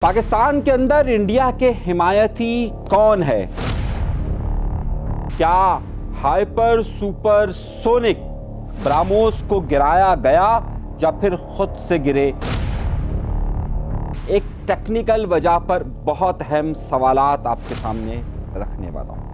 पाकिस्तान के अंदर इंडिया के हिमायती कौन है? क्या हाइपर सुपर सोनिक ब्राह्मोस को गिराया गया या फिर खुद से गिरे? एक टेक्निकल वजह पर बहुत अहम सवालात आपके सामने रखने वाला हूं।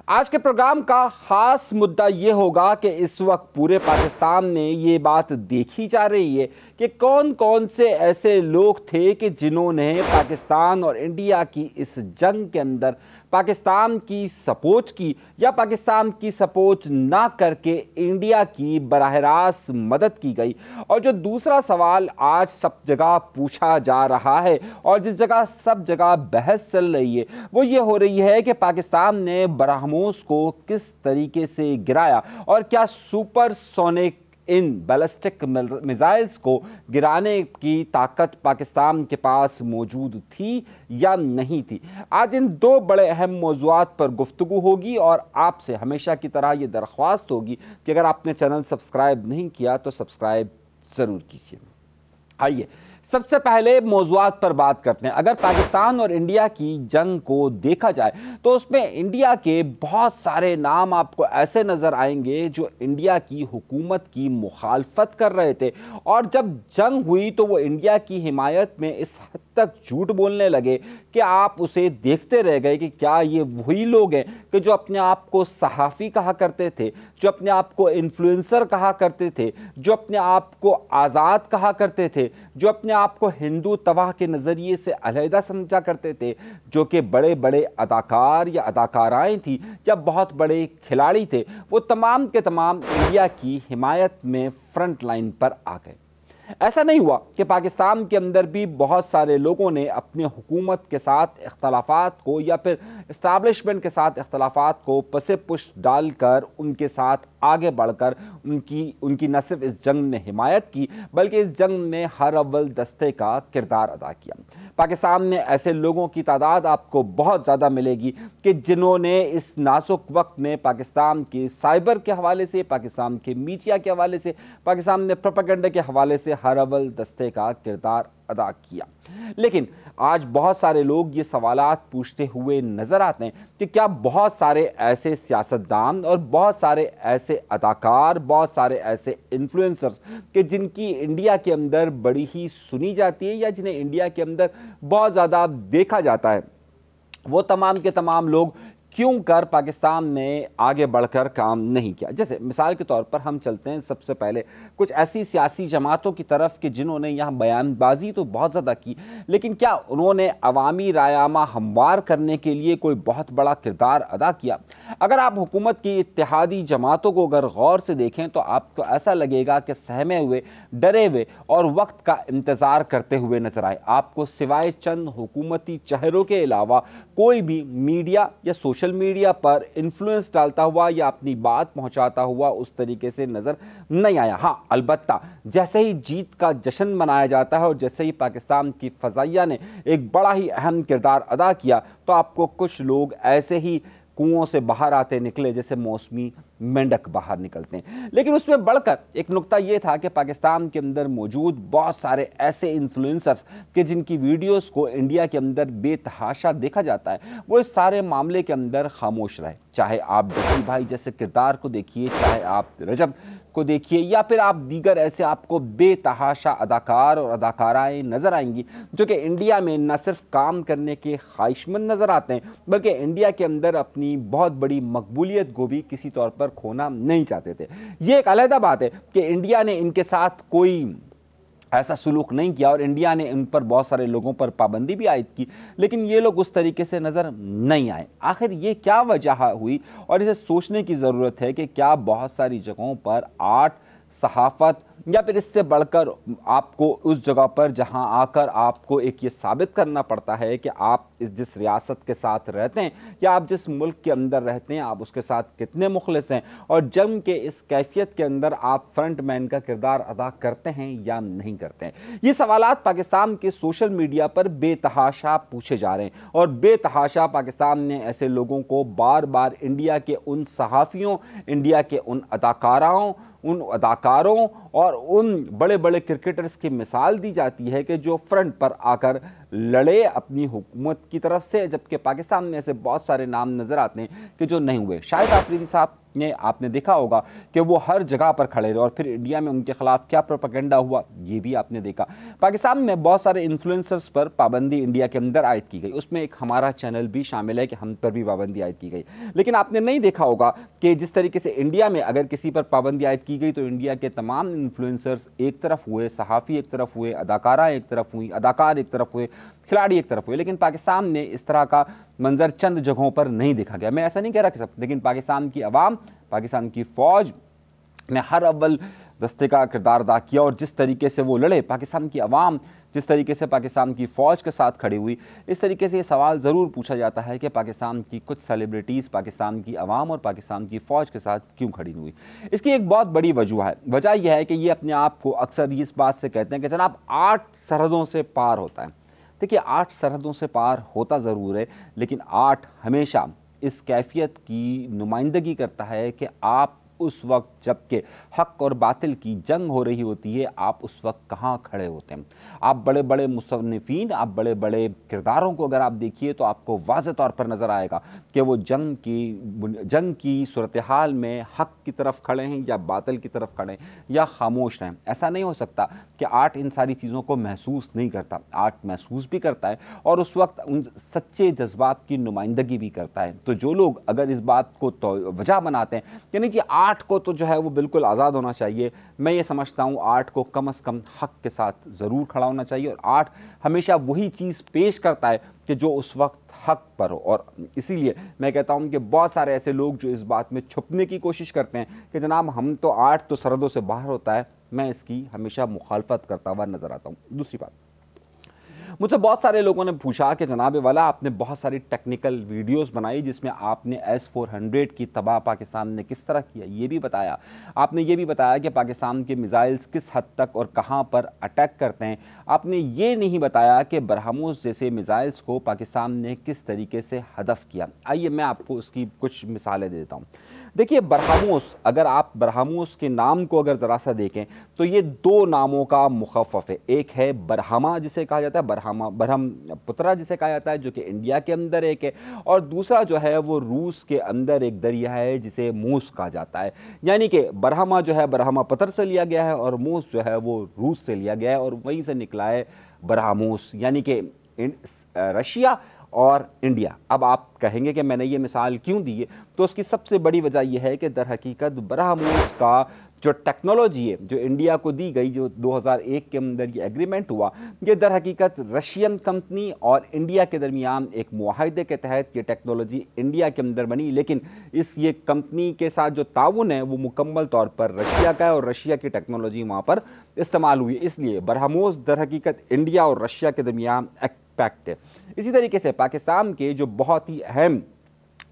आज के प्रोग्राम का खास मुद्दा यह होगा कि इस वक्त पूरे पाकिस्तान में ये बात देखी जा रही है कि कौन कौन से ऐसे लोग थे कि जिन्होंने पाकिस्तान और इंडिया की इस जंग के अंदर पाकिस्तान की सपोर्ट की या पाकिस्तान की सपोर्ट ना करके इंडिया की बराह रास्त मदद की गई। और जो दूसरा सवाल आज सब जगह पूछा जा रहा है और जिस जगह सब जगह बहस चल रही है वो ये हो रही है कि पाकिस्तान ने ब्रह्मोस को किस तरीके से गिराया और क्या सुपरसोनिक इन बैलिस्टिक मिसाइल्स को गिराने की ताकत पाकिस्तान के पास मौजूद थी या नहीं थी। आज इन दो बड़े अहम मौज़ूआत पर गुफ्तगू होगी और आपसे हमेशा की तरह ये दरख्वास्त होगी कि अगर आपने चैनल सब्सक्राइब नहीं किया तो सब्सक्राइब ज़रूर कीजिए। आइए सबसे पहले मौज़ूआत पर बात करते हैं। अगर पाकिस्तान और इंडिया की जंग को देखा जाए तो उसमें इंडिया के बहुत सारे नाम आपको ऐसे नज़र आएंगे जो इंडिया की हुकूमत की मुखालफत कर रहे थे और जब जंग हुई तो वो इंडिया की हिमायत में इस हद तक झूठ बोलने लगे कि आप उसे देखते रह गए कि क्या ये वही लोग हैं कि जो अपने आप को सहाफ़ी कहा करते थे, जो अपने आप को इन्फ्लुएंसर कहा करते थे, जो अपने आप को आज़ाद कहा करते थे, जो अपने आपको हिंदू तबाह के नज़रिए से अलहदा समझा करते थे, जो कि बड़े बड़े अदाकार या अदाकाराएं थी या बहुत बड़े खिलाड़ी थे, वो तमाम के तमाम इंडिया की हिमायत में फ्रंट लाइन पर आ गए। ऐसा नहीं हुआ कि पाकिस्तान के अंदर भी बहुत सारे लोगों ने अपने हुकूमत के साथ इख्तलाफात को या फिर इस्टाब्लिशमेंट के साथ इख्तलाफात को पसे पुश डालकर उनके साथ आगे बढ़कर उनकी न सिर्फ इस जंग में हिमायत की बल्कि इस जंग में हर अव्वल दस्ते का किरदार अदा किया। पाकिस्तान में ऐसे लोगों की तादाद आपको बहुत ज़्यादा मिलेगी कि जिन्होंने इस नाजुक वक्त में पाकिस्तान के साइबर के हवाले से, पाकिस्तान के मीडिया के हवाले से, पाकिस्तान में प्रोपेगेंडा के हवाले से हर अव्वल दस्ते का किरदार अदा किया। लेकिन आज बहुत सारे लोग ये सवालात पूछते हुए नजर आते हैं कि क्या बहुत सारे ऐसे सियासतदान और बहुत सारे ऐसे अदाकार, बहुत सारे ऐसे इन्फ्लुएंसर्स कि जिनकी इंडिया के अंदर बड़ी ही सुनी जाती है या जिन्हें इंडिया के अंदर बहुत ज़्यादा देखा जाता है, वो तमाम के तमाम लोग क्यों कर पाकिस्तान में आगे बढ़कर काम नहीं किया। जैसे मिसाल के तौर पर हम चलते हैं सबसे पहले कुछ ऐसी सियासी जमातों की तरफ कि जिन्होंने यहाँ बयानबाजी तो बहुत ज़्यादा की, लेकिन क्या उन्होंने अवामी रायामा हमवार करने के लिए कोई बहुत बड़ा किरदार अदा किया? अगर आप हुकूमत की इत्तेहादी जमातों को अगर गौर से देखें तो आपको ऐसा लगेगा कि सहमे हुए, डरे हुए और वक्त का इंतज़ार करते हुए नजर आए। आपको सिवाय चंद हुकूमती चेहरों के अलावा कोई भी मीडिया या सोशल मीडिया पर इन्फ्लुएंस डालता हुआ या अपनी बात पहुंचाता हुआ उस तरीके से नजर नहीं आया। हाँ, अलबत्ता जैसे ही जीत का जश्न मनाया जाता है और जैसे ही पाकिस्तान की फजाइया ने एक बड़ा ही अहम किरदार अदा किया तो आपको कुछ लोग ऐसे ही कुओं से बाहर आते निकले जैसे मौसमी मेंढक बाहर निकलते हैं। लेकिन उसमें बढ़कर एक नुक्ता यह था कि पाकिस्तान के अंदर मौजूद बहुत सारे ऐसे इन्फ्लुएंसर्स कि जिनकी वीडियोस को इंडिया के अंदर बेतहाशा देखा जाता है, वो इस सारे मामले के अंदर खामोश रहे। चाहे आप डकी भाई जैसे किरदार को देखिए, चाहे आप रजब को देखिए या फिर आप दीगर ऐसे आपको बेतहाशा अदाकार और अदाकाराएं नजर आएंगी जो कि इंडिया में न सिर्फ काम करने के ख्वाहिशमंद नजर आते हैं बल्कि इंडिया के अंदर अपनी बहुत बड़ी मकबूलियत को भी किसी तौर पर खोना नहीं चाहते थे। ये एक अलग बात है कि इंडिया ने इनके साथ कोई ऐसा सुलूक नहीं किया और इंडिया ने इन पर बहुत सारे लोगों पर पाबंदी भी आयद की, लेकिन ये लोग उस तरीके से नज़र नहीं आए। आखिर ये क्या वजह हुई? और इसे सोचने की ज़रूरत है कि क्या बहुत सारी जगहों पर आर्ट, सहाफ़त या फिर इससे बढ़कर आपको उस जगह पर जहां आकर आपको एक ये साबित करना पड़ता है कि आप जिस रियासत के साथ रहते हैं या आप जिस मुल्क के अंदर रहते हैं आप उसके साथ कितने मुखलिस हैं और जंग के इस कैफियत के अंदर आप फ्रंट मैन का किरदार अदा करते हैं या नहीं करते हैं। ये सवालात पाकिस्तान के सोशल मीडिया पर बेतहाशा पूछे जा रहे हैं और बेतहाशा पाकिस्तान ने ऐसे लोगों को बार बार इंडिया के उन सहाफ़ियों, इंडिया के उन अदाकाराओं, उन अदाकारों और उन बड़े बड़े क्रिकेटर्स की मिसाल दी जाती है कि जो फ्रंट पर आकर लड़े अपनी हुकूमत की तरफ से, जबकि पाकिस्तान में ऐसे बहुत सारे नाम नजर आते हैं कि जो नहीं हुए। शाहिद आफरीदी साहब ने आपने देखा होगा कि वो हर जगह पर खड़े रहे और फिर इंडिया में उनके खिलाफ क्या प्रोपेगेंडा हुआ ये भी आपने देखा। पाकिस्तान में बहुत सारे इन्फ्लुएंसर्स पर पाबंदी इंडिया के अंदर आयद की गई, उसमें एक हमारा चैनल भी शामिल है कि हम पर भी पाबंदी आयद की गई। लेकिन आपने नहीं देखा होगा कि जिस तरीके से इंडिया में अगर किसी पर पाबंदी आयद की गई तो इंडिया के तमाम इन्फ्लुएंसर्स एक तरफ हुए, सहाफ़ी एक तरफ हुए, अदाकारा एक तरफ हुई, अदाकार एक तरफ हुए, खिलाड़ी एक तरफ हुए। लेकिन पाकिस्तान में इस तरह का मंजर चंद जगहों पर नहीं देखा गया। मैं ऐसा नहीं कह रहा कि सब, लेकिन पाकिस्तान की आवाम, पाकिस्तान की फ़ौज ने हर अव्वल दस्ते का किरदार अदा किया और जिस तरीके से वो लड़े, पाकिस्तान की आवाम जिस तरीके से पाकिस्तान की फ़ौज के साथ खड़ी हुई, इस तरीके से ये सवाल ज़रूर पूछा जाता है कि पाकिस्तान की कुछ सेलिब्रिटीज़ पाकिस्तान की आवाम और पाकिस्तान की फ़ौज के साथ क्यों खड़ी हुई। इसकी एक बहुत बड़ी वजह है। वजह यह है कि ये अपने आप को अक्सर इस बात से कहते हैं कि जनाब 8 सरहदों से पार होता है। देखिए 8 सरहदों से पार होता ज़रूर है, लेकिन 8 हमेशा इस कैफियत की नुमाइंदगी करता है कि आप उस वक्त जबकि हक और बातिल की जंग हो रही होती है, आप उस वक्त कहाँ खड़े होते हैं। आप बड़े बड़े मुसन्निफ़ीन, आप बड़े बड़े किरदारों को अगर आप देखिए तो आपको वाज़ेह तौर पर नज़र आएगा कि वो जंग की सूरत हाल में हक की तरफ खड़े हैं या बातिल की तरफ खड़े हैं या खामोश रहें। ऐसा नहीं हो सकता कि 8 इन सारी चीज़ों को महसूस नहीं करता। 8 महसूस भी करता है और उस वक्त उन सच्चे जज्बात की नुमाइंदगी भी करता है। तो जो लोग अगर इस बात को तो वजह बनाते हैं कि नहीं जी 8 को तो जो है वो बिल्कुल आज़ाद होना चाहिए, मैं ये समझता हूँ 8 को कम से कम हक के साथ ज़रूर खड़ा होना चाहिए और 8 हमेशा वही चीज़ पेश करता है कि जो उस वक्त हक पर हो। और इसीलिए मैं कहता हूँ कि बहुत सारे ऐसे लोग जो इस बात में छुपने की कोशिश करते हैं कि जनाब हम तो 8 तो सरहदों से बाहर होता है, मैं इसकी हमेशा मुखालफत करता हुआ नज़र आता हूँ। दूसरी बात, मुझसे बहुत सारे लोगों ने पूछा कि जनाब वाला आपने बहुत सारी टेक्निकल वीडियोस बनाई जिसमें आपने S-400 की तबाह पाकिस्तान ने किस तरह किया ये भी बताया। आपने ये भी बताया कि पाकिस्तान के मिसाइल्स किस हद तक और कहां पर अटैक करते हैं। आपने ये नहीं बताया कि ब्रह्मोस जैसे मिसाइल्स को पाकिस्तान ने किस तरीके से हदफ किया। आइए मैं आपको उसकी कुछ मिसालें दे देता हूँ। देखिए ब्रह्मोस, अगर आप ब्रह्मोस के नाम को अगर ज़रा सा देखें तो ये 2 नामों का मुखफ़फ़ है। एक है बरहमा जिसे कहा जाता है, ब्रह्मपुत्रा जिसे कहा जाता है जो कि इंडिया के अंदर एक है, और दूसरा जो है वो रूस के अंदर एक दरिया है जिसे मूस कहा जाता है। यानी कि बरहमा जो है ब्रह्मपुत्र से लिया गया है और मूस जो है वो रूस से लिया गया है और वहीं से निकला है ब्रह्मोस, यानी कि रशिया और इंडिया। अब आप कहेंगे कि मैंने ये मिसाल क्यों दी है, तो उसकी सबसे बड़ी वजह यह है कि दर हकीकत ब्रह्मोस का जो टेक्नोलॉजी है जो इंडिया को दी गई, जो 2001 के अंदर ये एग्रीमेंट हुआ, ये दर हकीकत रशियन कंपनी और इंडिया के दरमियान एक मुआहदे के तहत ये टेक्नोलॉजी इंडिया के अंदर बनी, लेकिन ये कंपनी के साथ जो ताउन है वो मुकम्मल तौर पर रशिया का है और रशिया की टेक्नोलॉजी वहाँ पर इस्तेमाल हुई है। इसलिए ब्रह्मोस दर हकीकत इंडिया और रशिया के दरमियान एक पैक्ट है। इसी तरीके से पाकिस्तान के जो बहुत ही अहम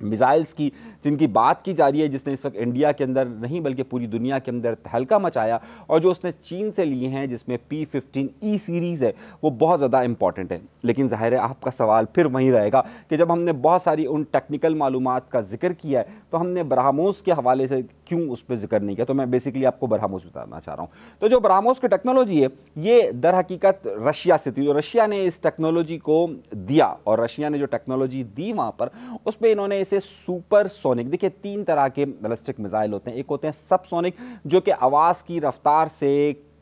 मिसाइल्स की जिनकी बात की जा रही है, जिसने इस वक्त इंडिया के अंदर नहीं बल्कि पूरी दुनिया के अंदर तहलका मचाया और जो उसने चीन से लिए हैं, जिसमें P-15E सीरीज़ है, वो बहुत ज़्यादा इंपॉर्टेंट है। लेकिन ज़ाहिर है आपका सवाल फिर वहीं रहेगा कि जब हमने बहुत सारी उन टेक्निकल मालूमात का जिक्र किया है तो हमने ब्रह्मोस के हवाले से क्यों उस पर जिक्र नहीं किया। तो मैं बेसिकली आपको ब्रह्मोस बताना चाह रहा हूँ। तो जो ब्रह्मोस की टेक्नोलॉजी है ये दर हकीकत रशिया से थी, तो रशिया ने इस टेक्नोलॉजी को दिया और रशिया ने जो टेक्नोलॉजी दी वहाँ पर उस पर इन्होंने इसे सुपर सोनिक, देखिए 3 तरह के बैलिस्टिक मिसाइल होते हैं। एक होते हैं सबसोनिक जो कि आवाज़ की रफ्तार से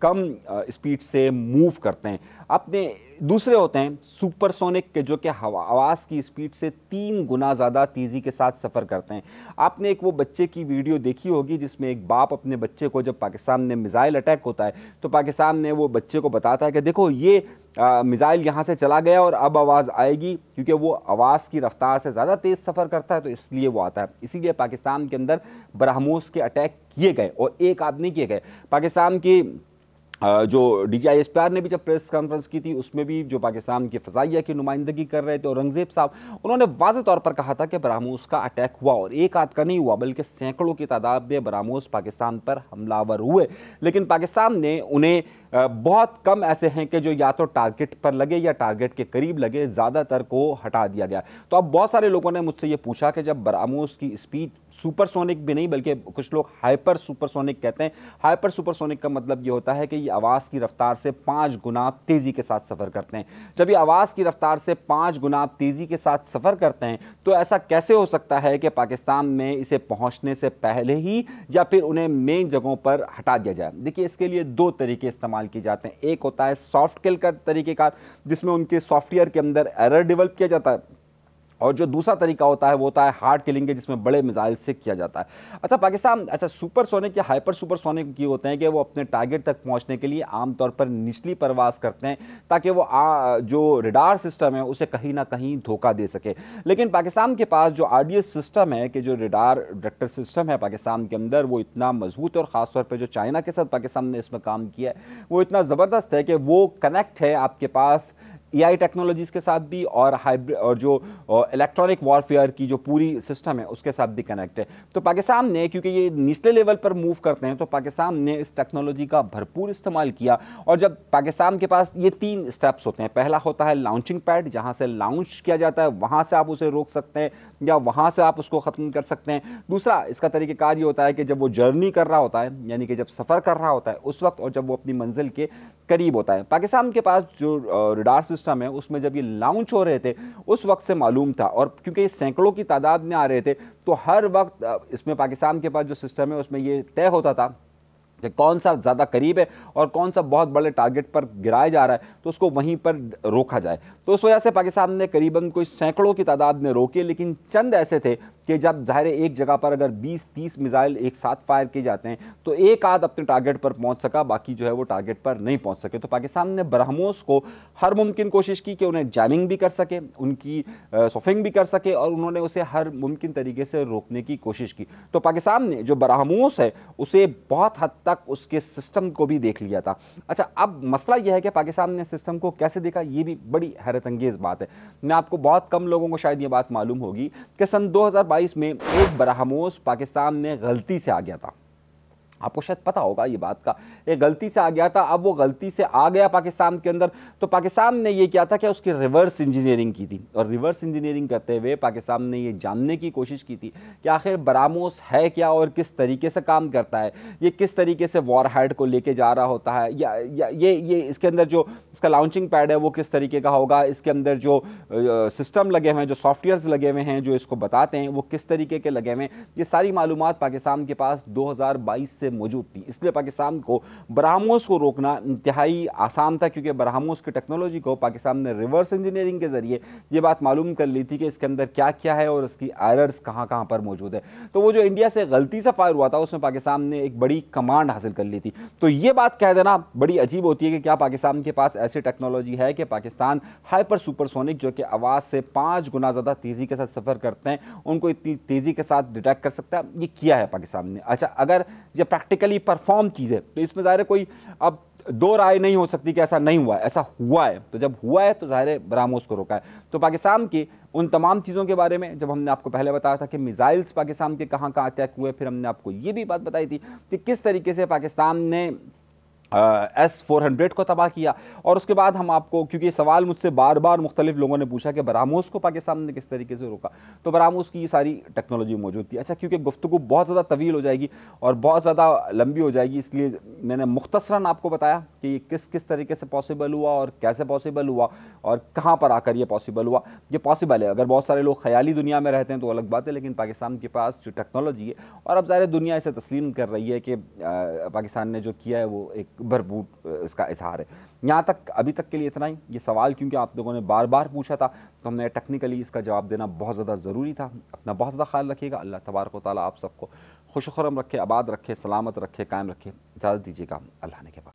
कम स्पीड से मूव करते हैं, अपने दूसरे होते हैं सुपरसोनिक के जो कि आवाज़ की स्पीड से 3 गुना ज़्यादा तेज़ी के साथ सफ़र करते हैं। आपने एक वो बच्चे की वीडियो देखी होगी जिसमें एक बाप अपने बच्चे को, जब पाकिस्तान में मिसाइल अटैक होता है तो पाकिस्तान ने वो बच्चे को बताता है कि देखो ये मिसाइल यहाँ से चला गया और अब आवाज़ आएगी, क्योंकि वो आवाज़ की रफ्तार से ज़्यादा तेज़ सफ़र करता है तो इसलिए वो आता है। इसीलिए पाकिस्तान के अंदर ब्रह्मोस के अटैक किए गए और एक आध नहीं किए गए। पाकिस्तान की जो DGISPR ने भी जब प्रेस कॉन्फ्रेंस की थी उसमें भी जो पाकिस्तान की फ़ज़ाइया की नुमाइंदगी कर रहे थे औरंगज़ेब साहब, उन्होंने वाज़ेह तौर पर कहा था कि ब्रह्मोस का अटैक हुआ और एक आध का नहीं हुआ बल्कि सैकड़ों की तादाद में ब्रह्मोस पाकिस्तान पर हमलावर हुए। लेकिन पाकिस्तान ने उन्हें बहुत कम ऐसे हैं कि जो या तो टारगेट पर लगे या टारगेट के करीब लगे, ज़्यादातर को हटा दिया गया। तो अब बहुत सारे लोगों ने मुझसे ये पूछा कि जब ब्रह्मोस की स्पीड सुपरसोनिक भी नहीं बल्कि कुछ लोग हाइपर सुपरसोनिक कहते हैं। हाइपर सुपरसोनिक का मतलब ये होता है कि ये आवाज़ की रफ्तार से 5 गुना तेज़ी के साथ सफ़र करते हैं। जब ये आवाज़ की रफ्तार से 5 गुना तेज़ी के साथ सफ़र करते हैं तो ऐसा कैसे हो सकता है कि पाकिस्तान में इसे पहुंचने से पहले ही या फिर उन्हें मेन जगहों पर हटा दिया जाए? देखिए, इसके लिए दो तरीके इस्तेमाल किए जाते हैं। एक होता है सॉफ्ट किल का तरीक़ेकार, जिसमें उनके सॉफ्टवेयर के अंदर एरर डेवलप किया जाता है, और जो दूसरा तरीका होता है वो होता है हार्ड किलिंग के, जिसमें बड़े मिसाइल से किया जाता है। अच्छा, पाकिस्तान सुपरसोनिक या हाइपर सुपरसोनिक की होते हैं कि वो अपने टारगेट तक पहुंचने के लिए आमतौर पर निचली परवास करते हैं ताकि वो जो रडार सिस्टम है उसे कहीं ना कहीं धोखा दे सके। लेकिन पाकिस्तान के पास जो RDS सिस्टम है कि जो रडार डिटेक्टर सिस्टम है पाकिस्तान के अंदर, वो इतना मजबूत है, और ख़ासतौर पर जो चाइना के साथ पाकिस्तान ने इसमें काम किया है वो इतना ज़बरदस्त है कि वो कनेक्ट है आपके पास AI टेक्नोलॉजीज़ के साथ भी, और हाइब्रिड और जो इलेक्ट्रॉनिक वॉरफेयर की जो पूरी सिस्टम है उसके साथ भी कनेक्ट है। तो पाकिस्तान ने, क्योंकि ये निचले लेवल पर मूव करते हैं, तो पाकिस्तान ने इस टेक्नोलॉजी का भरपूर इस्तेमाल किया। और जब पाकिस्तान के पास ये 3 स्टेप्स होते हैं, पहला होता है लॉन्चिंग पैड, जहाँ से लॉन्च किया जाता है, वहाँ से आप उसे रोक सकते हैं या वहाँ से आप उसको ख़त्म कर सकते हैं। दूसरा इसका तरीक़ेकार ये होता है कि जब वो जर्नी कर रहा होता है, यानी कि जब सफ़र कर रहा होता है उस वक्त, और जब वो अपनी मंजिल के करीब होता है। पाकिस्तान के पास जो रडार सिस्टम है उसमें जब ये लॉन्च हो रहे थे उस वक्त से मालूम था, और क्योंकि ये सैकड़ों की तादाद में आ रहे थे, तो हर वक्त इसमें पाकिस्तान के पास जो सिस्टम है उसमें ये तय होता था कि कौन सा ज़्यादा करीब है और कौन सा बहुत बड़े टारगेट पर गिराया जा रहा है, तो उसको वहीं पर रोका जाए। तो उस वजह से पाकिस्तान ने करीबन कोई सैकड़ों की तादाद में रोके, लेकिन चंद ऐसे थे कि जब ज़ाहिर एक जगह पर अगर 20-30 मिसाइल एक साथ फायर किए जाते हैं तो एक आध अपने टारगेट पर पहुंच सका, बाकी जो है वो टारगेट पर नहीं पहुंच सके। तो पाकिस्तान ने ब्रह्मोस को हर मुमकिन कोशिश की कि उन्हें जैमिंग भी कर सके, उनकी सॉफिंग भी कर सके, और उन्होंने उसे हर मुमकिन तरीके से रोकने की कोशिश की। तो पाकिस्तान ने जो ब्रह्मोस है उसे बहुत हद तक उसके सिस्टम को भी देख लिया था। अच्छा, अब मसला यह है कि पाकिस्तान ने सिस्टम को कैसे देखा, ये भी बड़ी हैरत अंगेज़ बात है। मैं आपको, बहुत कम लोगों को शायद ये बात मालूम होगी कि सन 2022 में एक ब्रह्मोस पाकिस्तान में गलती से आ गया था। आपको शायद पता होगा ये बात का, एक गलती से आ गया था। अब वो गलती से आ गया पाकिस्तान के अंदर, तो पाकिस्तान ने ये किया था कि उसकी रिवर्स इंजीनियरिंग की थी, और रिवर्स इंजीनियरिंग करते हुए पाकिस्तान ने ये जानने की कोशिश की थी कि आखिर ब्रह्मोस है क्या और किस तरीके से काम करता है, ये किस तरीके से वॉरहेड को लेके जा रहा होता है, या ये इसके अंदर जो इसका लॉन्चिंग पैड है वो किस तरीके का होगा, इसके अंदर जो सिस्टम लगे हुए हैं, जो सॉफ्टवेयर्स लगे हुए हैं जो इसको बताते हैं वो किस तरीके के लगे हुए हैं, ये सारी मालूमात पाकिस्तान के पास 2022 से मौजूद थी। इसलिए पाकिस्तान को ब्रह्मोस को रोकना इंतहाई आसान था, क्योंकि ब्रह्मोस की टेक्नोलॉजी को पाकिस्तान ने रिवर्स इंजीनियरिंग के जरिए ये बात मालूम कर ली थी कि इसके अंदर क्या क्या है और इसकी एरर्स कहाँ कहाँ पर मौजूद है। तो वो जो इंडिया से गलती से फायर हुआ था उसमें पाकिस्तान ने एक बड़ी कमांड हासिल कर ली थी। तो ये बात कह देना बड़ी अजीब होती है कि क्या पाकिस्तान के पास ऐसी टेक्नोलॉजी है कि पाकिस्तान हाइपर सुपरसोनिक, जो कि आवाज़ से 5 गुना ज़्यादा तेज़ी के साथ सफ़र करते हैं, उनको इतनी तेज़ी के साथ डिटेक्ट कर सकता है। ये किया है पाकिस्तान ने। अच्छा, अगर ये प्रैक्टिकली परफॉर्म चीज़ है तो इसमें ज़ाहिर कोई अब दो राय नहीं हो सकती कि ऐसा नहीं हुआ है, ऐसा हुआ है। तो जब हुआ है तो ज़ाहिर ब्रह्मोस को रोका है। तो पाकिस्तान की उन तमाम चीज़ों के बारे में जब हमने आपको पहले बताया था कि मिसाइल्स पाकिस्तान के कहाँ कहाँ अटैक हुए, फिर हमने आपको ये भी बात बताई थी कि किस तरीके से पाकिस्तान ने S-400 को तबाह किया। और उसके बाद हम आपको, क्योंकि सवाल मुझसे बार बार मुख्तलिफ लोगों ने पूछा कि ब्रह्मोस को पाकिस्तान ने किस तरीके से रोका, तो ब्रह्मोस की ये सारी टेक्नोलॉजी मौजूद थी। अच्छा, क्योंकि गुफ्तगू बहुत ज़्यादा तवील हो जाएगी और बहुत ज़्यादा लंबी हो जाएगी, इसलिए मैंने मुख्तसरन आपको बताया कि ये किस किस तरीके से पॉसिबल हुआ और कैसे पॉसिबल हुआ और कहाँ पर आकर ये पॉसिबल हुआ। ये पॉसिबल है। अगर बहुत सारे लोग ख्याली दुनिया में रहते हैं तो अलग बात है, लेकिन पाकिस्तान के पास जो टेक्नोलॉजी है, और अब ज़ाहिर दुनिया इसे तस्लीम कर रही है कि पाकिस्तान ने जो किया है वो एक भरपूर इसका इजहार है। यहाँ तक अभी तक के लिए इतना ही। ये सवाल क्योंकि आप लोगों ने बार बार पूछा था तो हमने टेक्निकली इसका जवाब देना बहुत ज़्यादा ज़रूरी था। अपना बहुत ज़्यादा ख्याल रखिएगा। अल्लाह तबारक व तआला आप सबको खुश खुरम रखे, आबाद रखे, सलामत रखे, कायम रखे। इजाज़त दीजिएगा अल्लाह ने के बाद।